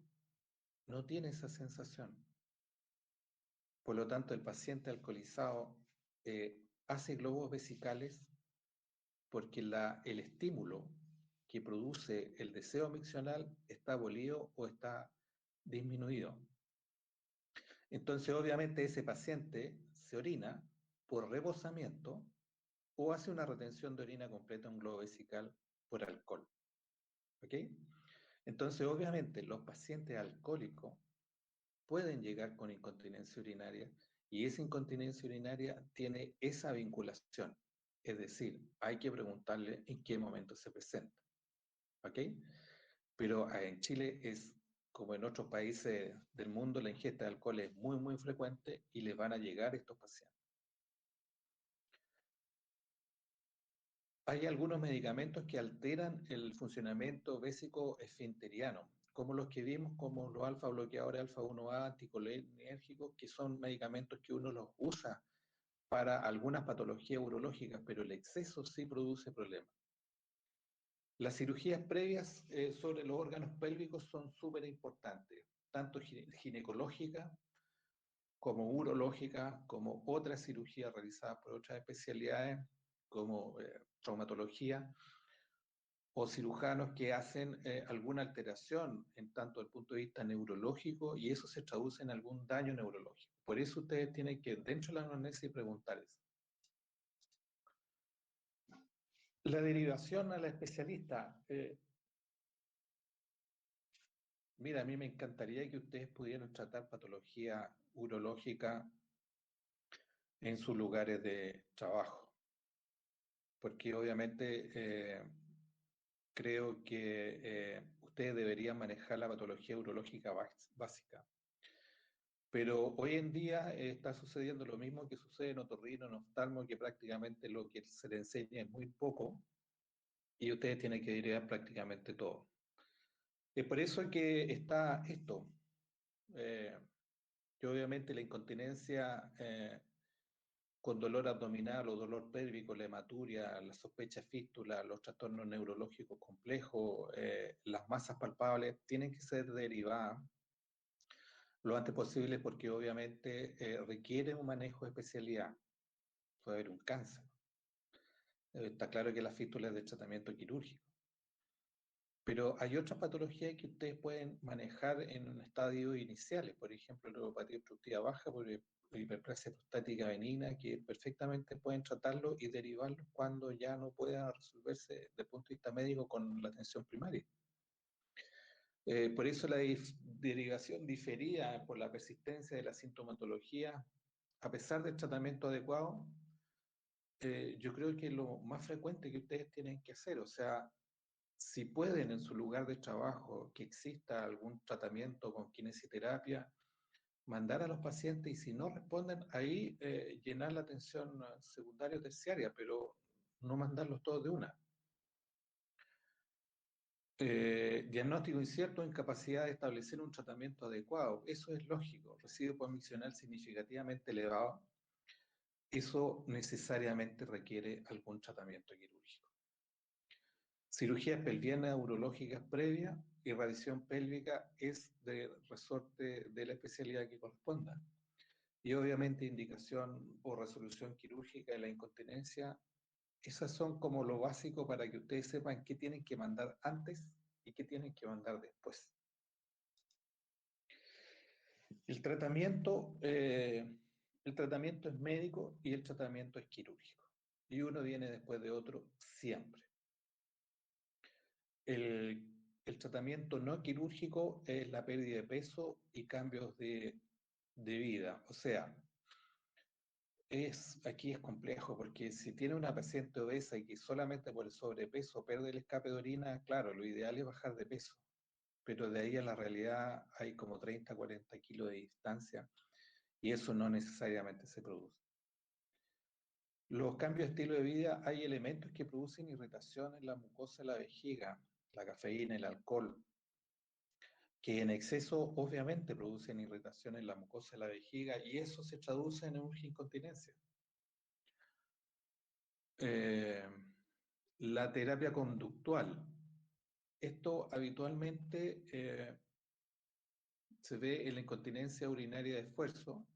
no tiene esa sensación. Por lo tanto, el paciente alcoholizado hace globos vesicales porque el estímulo que produce el deseo miccional está abolido o está disminuido. Entonces, obviamente, ese paciente se orina por rebosamiento o hace una retención de orina completa en un globo vesical por alcohol. ¿Ok? Entonces, obviamente, los pacientes alcohólicos pueden llegar con incontinencia urinaria y esa incontinencia urinaria tiene esa vinculación. Es decir, hay que preguntarle en qué momento se presenta. ¿Ok? Pero en Chile es como en otros países del mundo, la ingesta de alcohol es muy, muy frecuente y les van a llegar estos pacientes. Hay algunos medicamentos que alteran el funcionamiento vésico esfinteriano, como los que vimos, como los alfa bloqueadores alfa 1A, anticolinérgicos, que son medicamentos que uno los usa para algunas patologías urológicas, pero el exceso sí produce problemas. Las cirugías previas sobre los órganos pélvicos son súper importantes, tanto ginecológicas como urológicas, como otras cirugías realizadas por otras especialidades, como traumatología, o cirujanos que hacen alguna alteración en tanto el punto de vista neurológico y eso se traduce en algún daño neurológico. Por eso ustedes tienen que, dentro de la anamnesis, preguntar eso. La derivación a la especialista. Mira, a mí me encantaría que ustedes pudieran tratar patología urológica en sus lugares de trabajo, porque obviamente creo que ustedes deberían manejar la patología urológica básica. Pero hoy en día está sucediendo lo mismo que sucede en otorrino, en oftalmo, que prácticamente lo que se le enseña es muy poco y ustedes tienen que derivar prácticamente todo. Es por eso que está esto, que obviamente la incontinencia con dolor abdominal o dolor pélvico, la hematuria, la sospecha de fístula, los trastornos neurológicos complejos, las masas palpables, tienen que ser derivadas lo antes posible porque obviamente requiere un manejo de especialidad. Puede haber un cáncer. Está claro que la fístula es de tratamiento quirúrgico. Pero hay otras patologías que ustedes pueden manejar en estadios iniciales, por ejemplo, la neuropatía obstructiva baja, por hiperplasia prostática benigna, que perfectamente pueden tratarlo y derivarlo cuando ya no pueda resolverse desde el punto de vista médico con la atención primaria. Por eso la derivación diferida por la persistencia de la sintomatología, a pesar del tratamiento adecuado, yo creo que es lo más frecuente que ustedes tienen que hacer. O sea, si pueden en su lugar de trabajo que exista algún tratamiento con kinesioterapia, mandar a los pacientes y si no responden, ahí llenar la atención secundaria o terciaria, pero no mandarlos todos de una. Diagnóstico incierto o incapacidad de establecer un tratamiento adecuado. Eso es lógico. Residuo post-miccional significativamente elevado. Eso necesariamente requiere algún tratamiento quirúrgico. Cirugías pelvianas urológicas previas y radiación pélvica es de resorte de la especialidad que corresponda. Y obviamente indicación o resolución quirúrgica de la incontinencia. Esas son como lo básico para que ustedes sepan qué tienen que mandar antes y qué tienen que mandar después. El tratamiento es médico y el tratamiento es quirúrgico. Y uno viene después de otro siempre. El tratamiento no quirúrgico es la pérdida de peso y cambios de vida. O sea, aquí es complejo porque si tiene una paciente obesa y que solamente por el sobrepeso pierde el escape de orina, claro, lo ideal es bajar de peso, pero de ahí a la realidad hay como 30, 40 kilos de distancia y eso no necesariamente se produce. Los cambios de estilo de vida, hay elementos que producen irritación en la mucosa de la vejiga, la cafeína, el alcohol, que en exceso obviamente producen irritación en la mucosa de la vejiga y eso se traduce en una incontinencia. La terapia conductual. Esto habitualmente se ve en la incontinencia urinaria de esfuerzo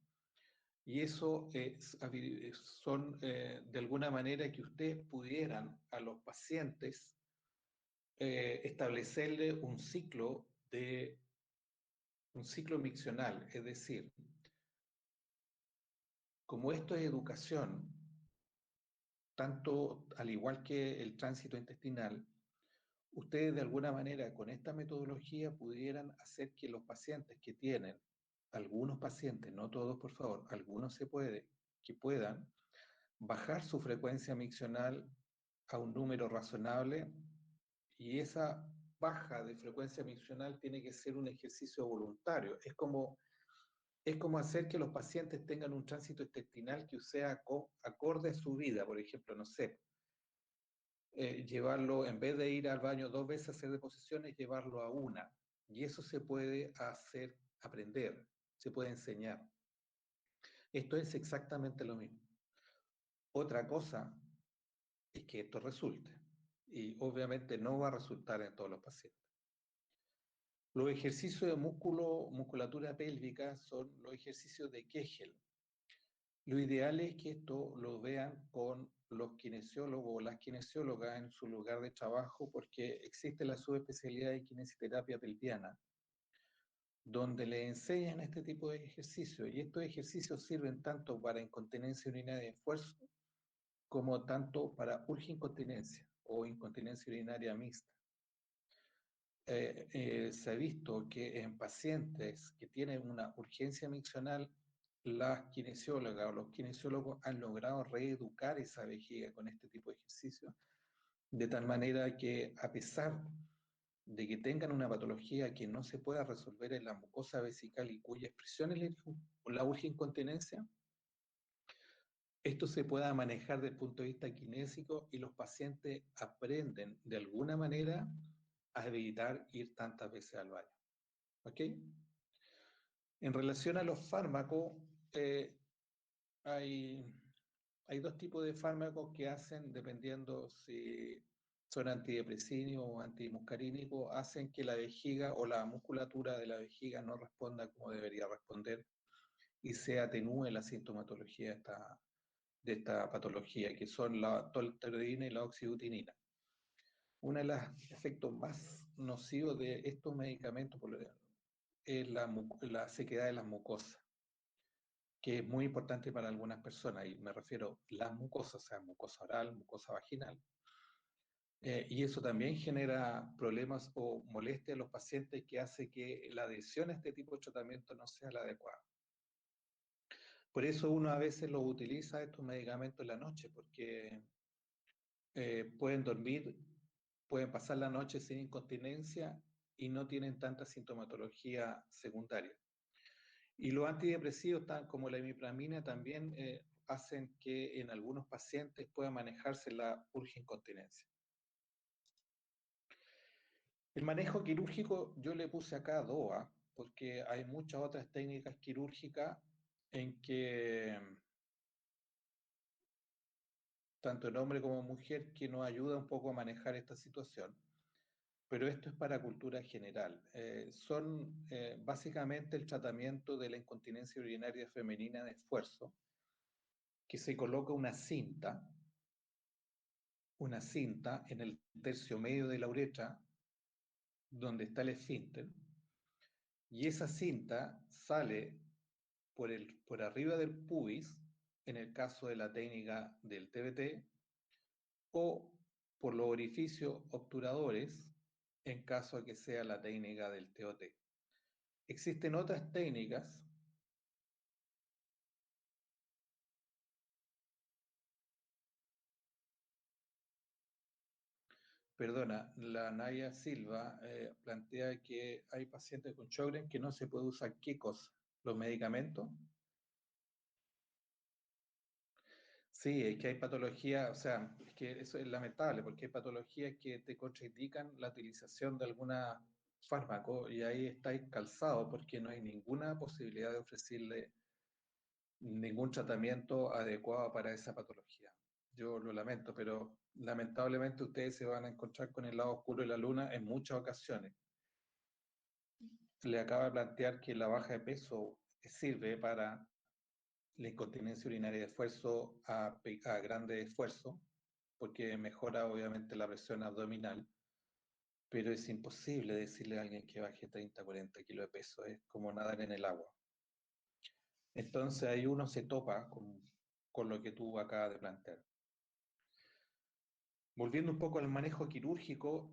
y eso son de alguna manera que ustedes pudieran a los pacientes establecerle un ciclo miccional, es decir, como esto es educación, tanto al igual que el tránsito intestinal, ustedes de alguna manera con esta metodología pudieran hacer que los pacientes que tienen, algunos pacientes, no todos por favor, algunos que puedan bajar su frecuencia miccional a un número razonable y esa baja de frecuencia miccional tiene que ser un ejercicio voluntario. Es como hacer que los pacientes tengan un tránsito intestinal que sea acorde a su vida, por ejemplo, no sé, llevarlo, en vez de ir al baño 2 veces a hacer deposiciones, llevarlo a una. Y eso se puede hacer, aprender, se puede enseñar. Esto es exactamente lo mismo. Otra cosa es que esto resulte. Y obviamente no va a resultar en todos los pacientes. Los ejercicios de musculatura pélvica son los ejercicios de Kegel. Lo ideal es que esto lo vean con los kinesiólogos o las kinesiólogas en su lugar de trabajo porque existe la subespecialidad de kinesioterapia pelviana, donde le enseñan este tipo de ejercicios. Y estos ejercicios sirven tanto para incontinencia urinaria de esfuerzo como tanto para urgincontinencia o incontinencia urinaria mixta. Se ha visto que en pacientes que tienen una urgencia miccional, las kinesiólogas o los kinesiólogos han logrado reeducar esa vejiga con este tipo de ejercicios, de tal manera que a pesar de que tengan una patología que no se pueda resolver en la mucosa vesical y cuya expresión es la urgincontinencia, esto se pueda manejar desde el punto de vista kinésico y los pacientes aprenden de alguna manera a evitar ir tantas veces al baño. ¿Ok? En relación a los fármacos, hay dos tipos de fármacos que hacen, dependiendo si son antidepresivos o antimuscarínicos, hacen que la vejiga o la musculatura de la vejiga no responda como debería responder y se atenúe la sintomatología de esta patología, que son la tolterodina y la oxibutinina. Uno de los efectos más nocivos de estos medicamentos es la sequedad de las mucosas, que es muy importante para algunas personas, y me refiero a las mucosas, o sea, mucosa oral, mucosa vaginal. Y eso también genera problemas o molestia a los pacientes que hace que la adhesión a este tipo de tratamiento no sea la adecuada. Por eso uno a veces los utiliza estos medicamentos en la noche, porque pueden dormir, pueden pasar la noche sin incontinencia y no tienen tanta sintomatología secundaria. Y los antidepresivos, como la imipramina, también hacen que en algunos pacientes pueda manejarse la urge-incontinencia. El manejo quirúrgico yo le puse acá DOA, porque hay muchas otras técnicas quirúrgicas en que tanto en hombre como mujer que nos ayuda un poco a manejar esta situación. Pero esto es para cultura general. Son básicamente el tratamiento de la incontinencia urinaria femenina de esfuerzo, que se coloca una cinta en el tercio medio de la uretra, donde está el esfínter, y esa cinta sale por arriba del pubis, en el caso de la técnica del TBT, o por los orificios obturadores, en caso de que sea la técnica del TOT. Existen otras técnicas Perdona, la Naya Silva plantea que hay pacientes con Sjögren que no se puede usar ¿qué cosa? ¿Los medicamentos? Sí, es que hay patologías, o sea, es que eso es lamentable porque hay patologías que te contraindican la utilización de alguna fármaco y ahí estáis calzados porque no hay ninguna posibilidad de ofrecerle ningún tratamiento adecuado para esa patología. Yo lo lamento, pero lamentablemente ustedes se van a encontrar con el lado oscuro de la luna en muchas ocasiones. Le acaba de plantear que la baja de peso sirve para la incontinencia urinaria de esfuerzo a grande esfuerzo, porque mejora obviamente la presión abdominal, pero es imposible decirle a alguien que baje 30, 40 kilos de peso, es como nadar en el agua. Entonces ahí uno se topa con lo que tú acabas de plantear. Volviendo un poco al manejo quirúrgico,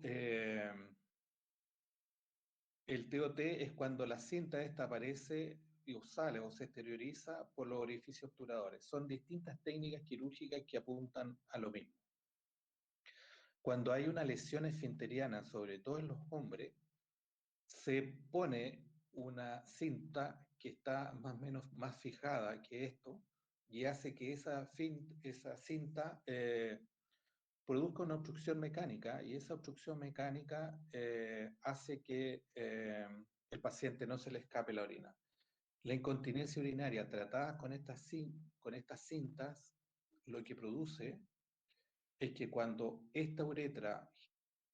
el TOT es cuando la cinta esta aparece o sale o se exterioriza por los orificios obturadores. Son distintas técnicas quirúrgicas que apuntan a lo mismo. Cuando hay una lesión esfinteriana, sobre todo en los hombres, se pone una cinta que está más o menos más fijada que esto y hace que esa cinta produzca una obstrucción mecánica y esa obstrucción mecánica hace que el paciente no se le escape la orina. La incontinencia urinaria tratada con estas cintas lo que produce es que cuando esta uretra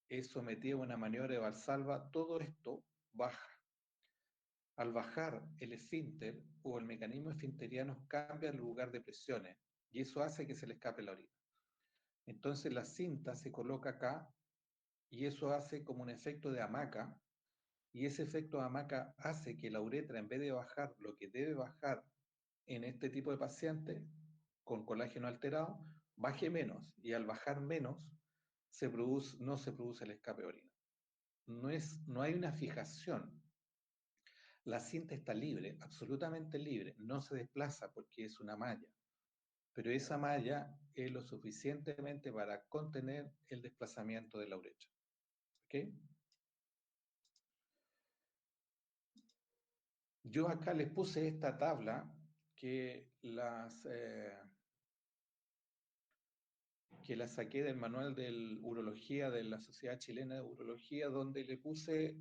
es sometida a una maniobra de Valsalva, todo esto baja. Al bajar el esfínter o el mecanismo esfinteriano cambia el lugar de presiones y eso hace que se le escape la orina. Entonces la cinta se coloca acá y eso hace como un efecto de hamaca y ese efecto de hamaca hace que la uretra, en vez de bajar lo que debe bajar en este tipo de pacientes con colágeno alterado, baje menos y al bajar menos no se produce el escape de orina. No hay una fijación. La cinta está libre, absolutamente libre, no se desplaza porque es una malla, pero esa malla es lo suficientemente para contener el desplazamiento de la uretra. ¿Ok? Yo acá les puse esta tabla que la saqué del manual de urología de la Sociedad Chilena de Urología, donde le puse,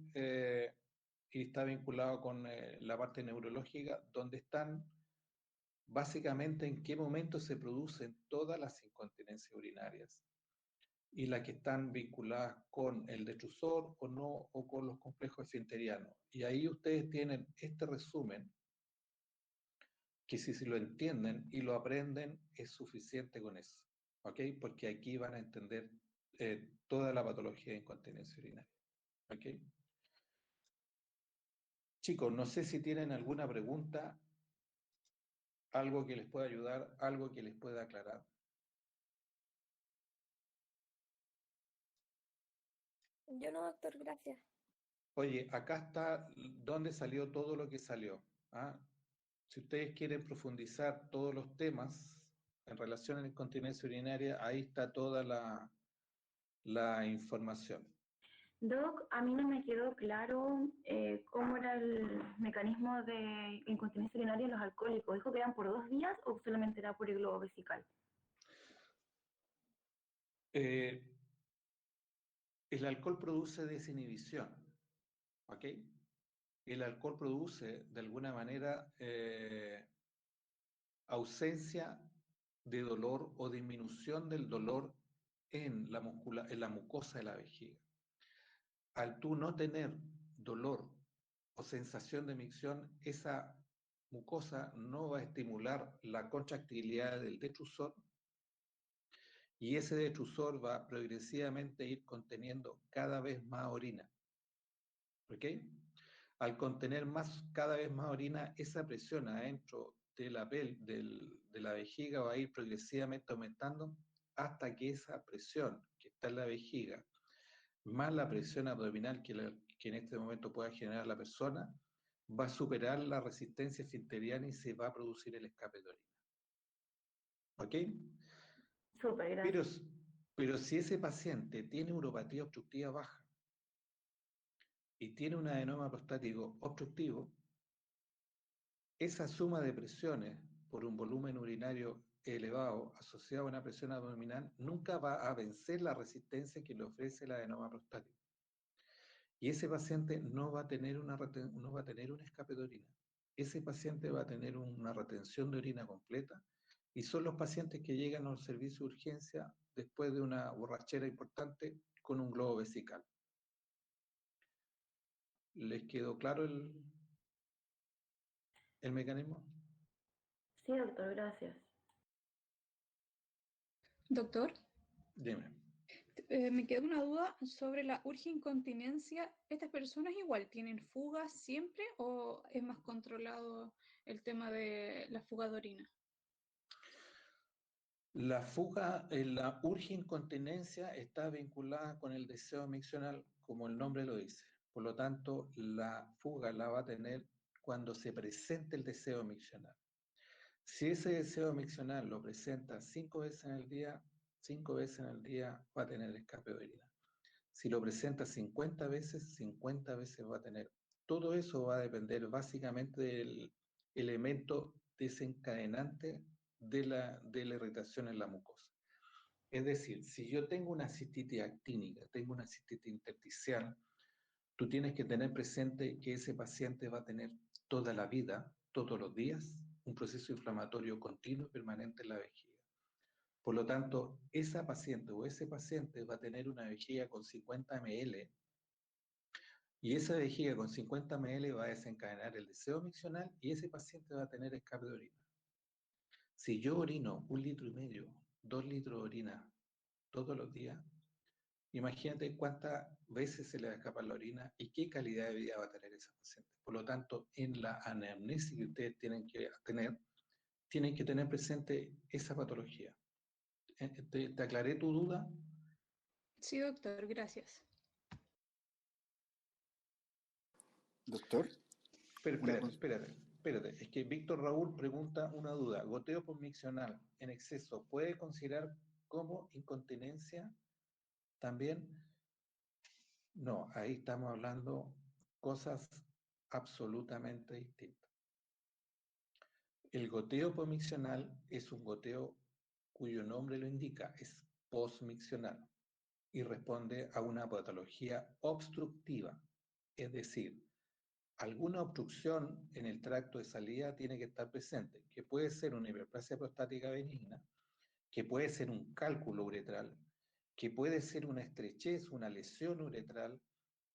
y está vinculado con la parte neurológica, donde están básicamente en qué momento se producen todas las incontinencias urinarias y las que están vinculadas con el detrusor o no, o con los complejos esfinterianos. Y ahí ustedes tienen este resumen que si lo entienden y lo aprenden, es suficiente con eso, ¿ok? Porque aquí van a entender toda la patología de incontinencia urinaria, ¿ok? Chicos, no sé si tienen alguna pregunta, algo que les pueda ayudar, algo que les pueda aclarar. Yo no, doctor, gracias. Oye, acá está dónde salió todo lo que salió. ¿Ah? Si ustedes quieren profundizar todos los temas en relación a la incontinencia urinaria, ahí está toda la información. Doc, a mí no me quedó claro cómo era el mecanismo de incontinencia urinaria en los alcohólicos. ¿Dijo que eran por 2 días o solamente era por el globo vesical? Eh, el alcohol produce desinhibición, ¿ok? El alcohol produce, de alguna manera, ausencia de dolor o disminución del dolor en la mucosa de la vejiga. Al tú no tener dolor o sensación de micción, esa mucosa no va a estimular la contractilidad del detrusor y ese detrusor va progresivamente a ir conteniendo cada vez más orina. ¿Ok? Al contener cada vez más orina, esa presión adentro de de la vejiga va a ir progresivamente aumentando hasta que esa presión que está en la vejiga, más la presión abdominal que en este momento pueda generar la persona, va a superar la resistencia esfinteriana y se va a producir el escape de orina. ¿Ok? Súper, Pero, gracias. pero si ese paciente tiene uropatía obstructiva baja y tiene un adenoma prostático obstructivo, esa suma de presiones por un volumen urinario elevado asociado a una presión abdominal nunca va a vencer la resistencia que le ofrece el adenoma prostático. Y ese paciente no va a tener no va a tener un escape de orina. Ese paciente va a tener una retención de orina completa y son los pacientes que llegan al servicio de urgencia después de una borrachera importante con un globo vesical. ¿Les quedó claro el mecanismo? Sí, doctor, gracias. Doctor, Dime. me queda una duda sobre la urgincontinencia. ¿Estas personas igual tienen fugas siempre o es más controlado el tema de la fuga de orina? La fuga, la urgincontinencia está vinculada con el deseo miccional, como el nombre lo dice. Por lo tanto, la fuga la va a tener cuando se presente el deseo miccional. Si ese deseo miccional lo presenta 5 veces en el día, 5 veces en el día va a tener escape de orina. Si lo presenta 50 veces, 50 veces va a tener. Todo eso va a depender básicamente del elemento desencadenante de la irritación en la mucosa. Es decir, si yo tengo una cistitis actínica, tengo una cistitis intersticial, tú tienes que tener presente que ese paciente va a tener toda la vida, todos los días, un proceso inflamatorio continuo y permanente en la vejiga. Por lo tanto, esa paciente o ese paciente va a tener una vejiga con 50 ml y esa vejiga con 50 ml va a desencadenar el deseo miccional y ese paciente va a tener escape de orina. Si yo orino 1,5 litros, 2 litros de orina todos los días, imagínate cuántas veces se le va a escapar la orina y qué calidad de vida va a tener esa paciente. Por lo tanto, en la anamnesis que ustedes tienen que tener presente esa patología. ¿Te aclaré tu duda? Sí, doctor, gracias. Doctor, Espérate. Es que Víctor Raúl pregunta una duda. ¿Goteo posmiccional en exceso puede considerar como incontinencia también? No, ahí estamos hablando cosas absolutamente distintas. El goteo posmiccional es un goteo cuyo nombre lo indica, es posmiccional y responde a una patología obstructiva, es decir, alguna obstrucción en el tracto de salida tiene que estar presente, que puede ser una hiperplasia prostática benigna, que puede ser un cálculo uretral, que puede ser una estrechez, una lesión uretral,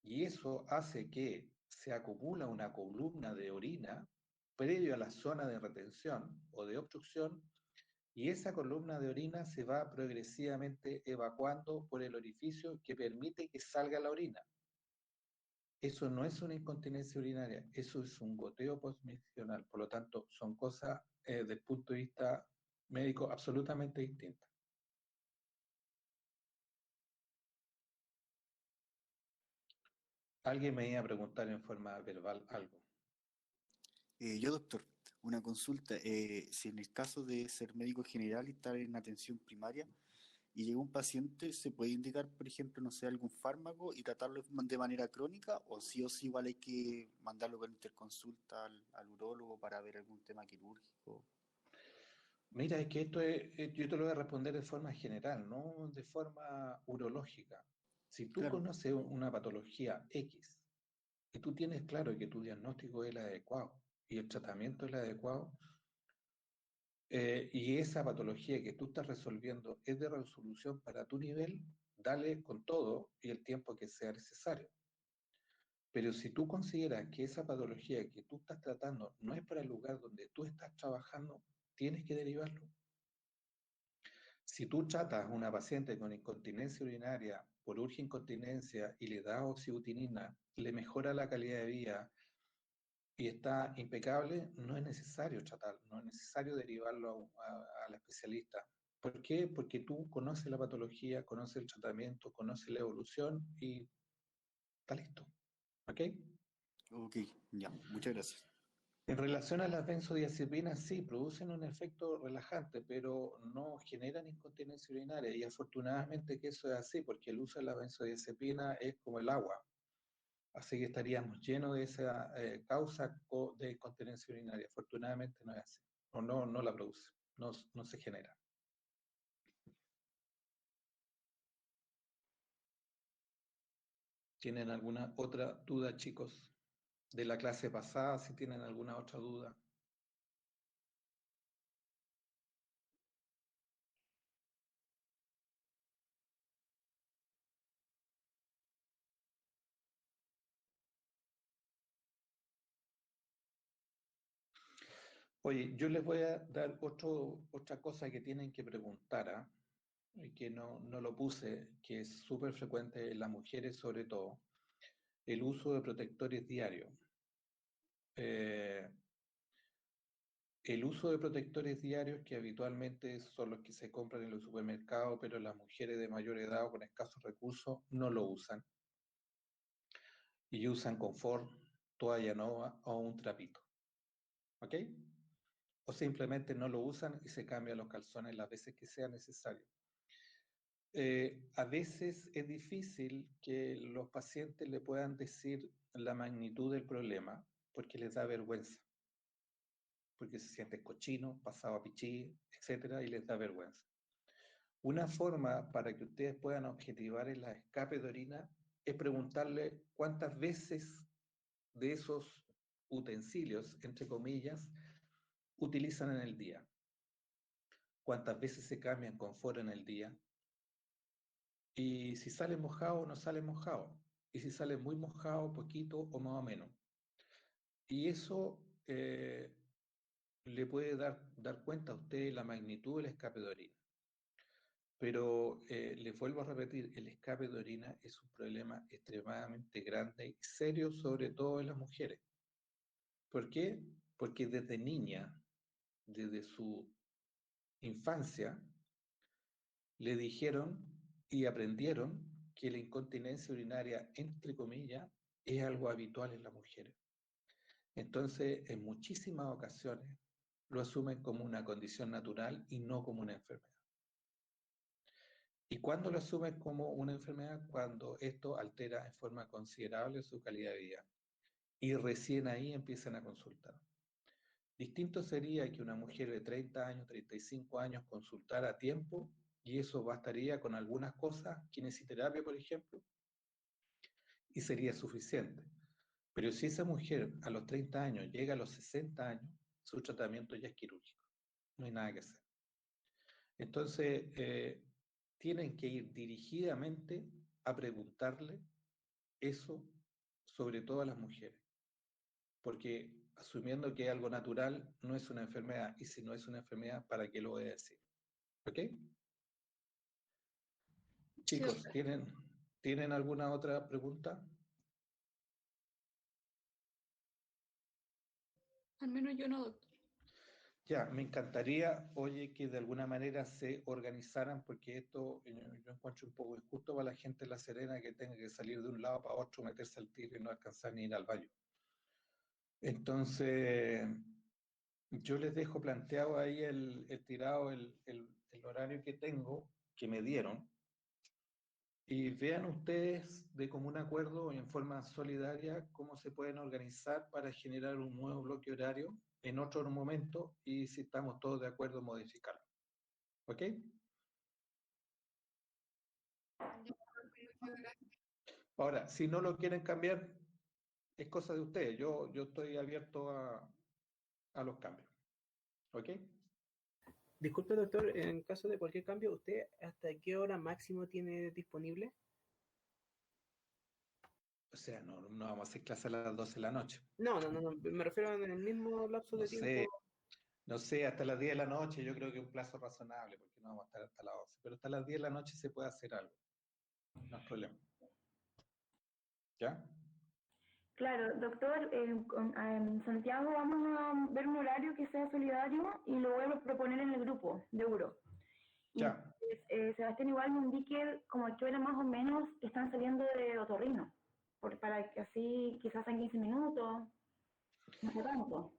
y eso hace que se acumula una columna de orina previo a la zona de retención o de obstrucción, y esa columna de orina se va progresivamente evacuando por el orificio que permite que salga la orina. Eso no es una incontinencia urinaria, eso es un goteo posmiccional. Por lo tanto, son cosas desde el punto de vista médico absolutamente distintas. Alguien me iba a preguntar en forma verbal algo. Yo, doctor, una consulta. Si en el caso de ser médico general y estar en atención primaria y llega un paciente, ¿se puede indicar, por ejemplo, no sé, algún fármaco y tratarlo de manera crónica? ¿O sí igual hay que mandarlo con interconsulta al urólogo para ver algún tema quirúrgico? Mira, es que esto yo te lo voy a responder de forma general, no de forma urológica. Si tú Claro. conoces una patología X y tú tienes claro que tu diagnóstico es el adecuado y el tratamiento es el adecuado, y esa patología que tú estás resolviendo es de resolución para tu nivel, dale con todo y el tiempo que sea necesario. Pero si tú consideras que esa patología que tú estás tratando no es para el lugar donde tú estás trabajando, tienes que derivarlo. Si tú tratas a una paciente con incontinencia urinaria por urge incontinencia y le das oxibutinina, le mejora la calidad de vida y está impecable, no es necesario tratarlo, no es necesario derivarlo a la especialista. ¿Por qué? Porque tú conoces la patología, conoces el tratamiento, conoces la evolución y está listo. ¿Ok? Ok, ya, muchas gracias. En relación a las benzodiazepinas, sí, producen un efecto relajante, pero no generan incontinencia urinaria. Y afortunadamente que eso es así, porque el uso de la benzodiazepina es como el agua. Así que estaríamos llenos de esa causa de incontinencia urinaria. Afortunadamente no es así. O no la produce, no se genera. ¿Tienen alguna otra duda, chicos? De la clase pasada, si tienen alguna otra duda. Oye, yo les voy a dar otra cosa que tienen que preguntar, ¿ah? Y que no lo puse, que es súper frecuente en las mujeres sobre todo, el uso de protectores diarios. El uso de protectores diarios, que habitualmente son los que se compran en los supermercados, pero las mujeres de mayor edad o con escasos recursos no lo usan. Y usan confort, toalla nova o un trapito. ¿Ok? O simplemente no lo usan y se cambian los calzones las veces que sea necesario. A veces es difícil que los pacientes le puedan decir la magnitud del problema porque les da vergüenza, porque se sienten cochinos, pasado a pichí, etcétera, y les da vergüenza. Una forma para que ustedes puedan objetivar el escape de orina es preguntarle cuántas veces de esos utensilios, entre comillas, utilizan en el día, cuántas veces se cambian confort en el día, y si sale mojado o no sale mojado, y si sale muy mojado, poquito o más o menos. Y eso le puede dar cuenta a usted la magnitud del escape de orina. Pero les vuelvo a repetir, el escape de orina es un problema extremadamente grande y serio, sobre todo en las mujeres. ¿Por qué? Porque desde niña, desde su infancia, le dijeron y aprendieron que la incontinencia urinaria, entre comillas, es algo habitual en las mujeres. Entonces, en muchísimas ocasiones, lo asumen como una condición natural y no como una enfermedad. ¿Y cuándo lo asumen como una enfermedad? Cuando esto altera en forma considerable su calidad de vida. Y recién ahí empiezan a consultar. Distinto sería que una mujer de 30 años, 35 años consultara a tiempo y eso bastaría con algunas cosas, kinesiterapia, por ejemplo, y sería suficiente. Pero si esa mujer a los 30 años llega a los 60 años, su tratamiento ya es quirúrgico. No hay nada que hacer. Entonces, tienen que ir dirigidamente a preguntarle eso, sobre todo a las mujeres. Porque asumiendo que es algo natural, no es una enfermedad. Y si no es una enfermedad, ¿para qué lo voy a decir? ¿Ok? Sí, Chicos, doctor. ¿tienen alguna otra pregunta? Al menos yo no, doctor. Ya, me encantaría, oye, que de alguna manera se organizaran, porque esto yo encuentro un poco injusto para la gente de La Serena que tenga que salir de un lado para otro, meterse al tiro y no alcanzar ni ir al baño. Entonces, yo les dejo planteado ahí el tirado, el horario que tengo, que me dieron, y vean ustedes de común acuerdo y en forma solidaria cómo se pueden organizar para generar un nuevo bloque horario en otro momento y si estamos todos de acuerdo modificarlo. ¿Ok? Ahora, si no lo quieren cambiar, es cosa de ustedes. Yo estoy abierto a los cambios. ¿Ok? Disculpe, doctor, en caso de cualquier cambio, ¿usted hasta qué hora máximo tiene disponible? O sea, no vamos a hacer clase a las 12 de la noche. No, me refiero en el mismo lapso No de tiempo. sé, no sé, hasta las 10 de la noche yo creo que es un plazo razonable, porque no vamos a estar hasta las 11. Pero hasta las 10 de la noche se puede hacer algo. No hay problema. ¿Ya? Claro, doctor, en Santiago vamos a ver un horario que sea solidario y lo voy a proponer en el grupo de Euro. Y Ya. Sebastián igual me indique como a qué hora más o menos están saliendo de Otorrino, para que así quizás en 15 minutos, no sé tanto.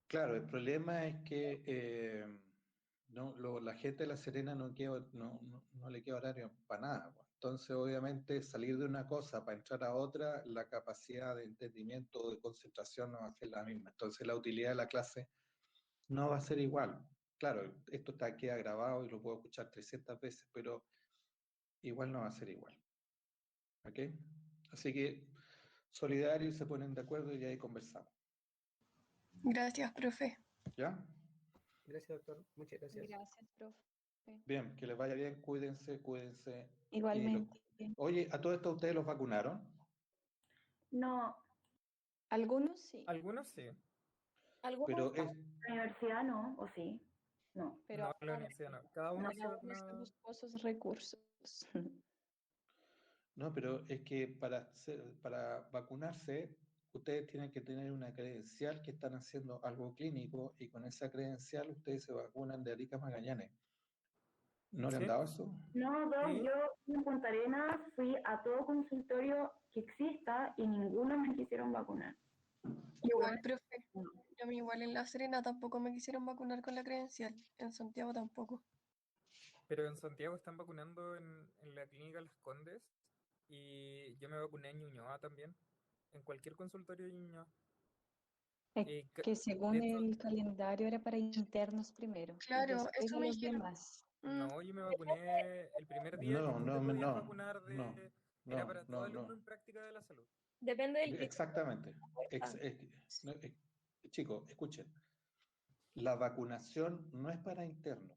Claro, el problema es que la gente de La Serena no le queda horario para nada, pues. Entonces, obviamente, salir de una cosa para entrar a otra, la capacidad de entendimiento o de concentración no va a ser la misma. Entonces, la utilidad de la clase no va a ser igual. Claro, queda grabado y lo puedo escuchar 300 veces, pero igual no va a ser igual. ¿Ok? Así que, solidarios, se ponen de acuerdo y ahí conversamos. Gracias, profe. ¿Ya? Gracias, doctor. Muchas gracias. Gracias, profe. Bien, que les vaya bien, cuídense. Igualmente. Oye, ¿a todo esto ustedes los vacunaron? No, Algunos sí, Algunos sí, Algunos Pero no. es, la universidad no, ¿o sí? No. pero no la ahora universidad no. Cada No, uno van se a va tener vacunado. sus esposos recursos. no, pero es que para vacunarse, ustedes tienen que tener una credencial que están haciendo algo clínico y con esa credencial ustedes se vacunan de Arica a Magallanes. ¿No le han Sí, dado eso? No, Doc, sí, yo en Punta Arenas fui a todo consultorio que exista y ninguno me quisieron vacunar. Igual, profe. A mí igual en La Serena tampoco me quisieron vacunar con la credencial. En Santiago tampoco. pero en Santiago están vacunando en la clínica Las Condes y yo me vacuné en Ñuñoa también, en cualquier consultorio de Ñuñoa. Es Y que de según hecho, el calendario era para internos primero y Claro, después eso a me los dijeron. demás. Mm, no, yo me vacuné el primer día que No, tú te no, podías no, vacunar no, era para todo alumno no. en práctica de la salud. Depende del kit. Exactamente. Chicos, escuchen. La vacunación no es para internos.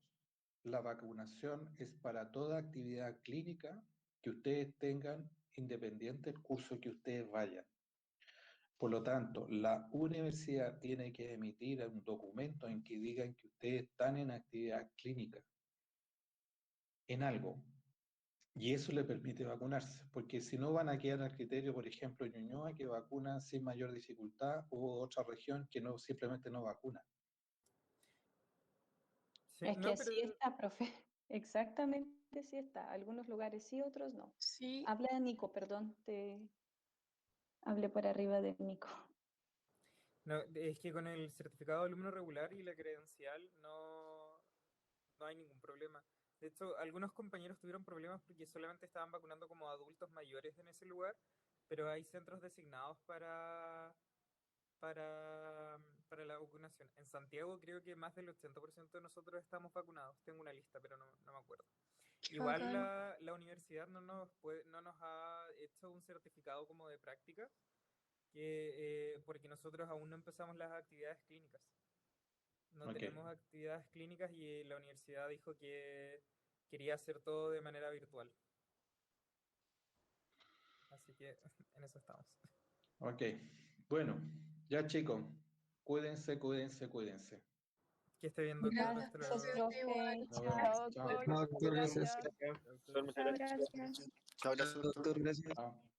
La vacunación es para toda actividad clínica que ustedes tengan independiente del curso que ustedes vayan. Por lo tanto, la universidad tiene que emitir un documento en que digan que ustedes están en actividad clínica, en algo, y eso le permite vacunarse, porque si no van a quedar al criterio, por ejemplo, Ñuñoa, que vacuna sin mayor dificultad, o otra región que no simplemente no vacuna. Sí, Es que no, pero así está, profe. Exactamente así está. Algunos lugares sí, otros no. Sí, Habla de Nico, perdón, te hablé por arriba de Nico. no, es que con el certificado de alumno regular y la credencial no hay ningún problema. De hecho, algunos compañeros tuvieron problemas porque solamente estaban vacunando como adultos mayores en ese lugar, pero hay centros designados para la vacunación. En Santiago creo que más del 80% de nosotros estamos vacunados. Tengo una lista, pero no me acuerdo. qué Igual bacán. la universidad no nos ha hecho un certificado como de práctica, porque nosotros aún no empezamos las actividades clínicas. No Ok, tenemos actividades clínicas y la universidad dijo que quería hacer todo de manera virtual. Así que en eso estamos. ok. Bueno, ya chicos, cuídense. Que esté bien, doctor. Gracias, Hasta Gracias, luego. profe. Igual. profe. Nos Chao. vemos. Chao, Chao. doctor. No, doctor, gracias. Gracias. Doctor. Muchas Chao, gracias. gracias. Chao, gracias, doctor. Doctor, gracias. Chao.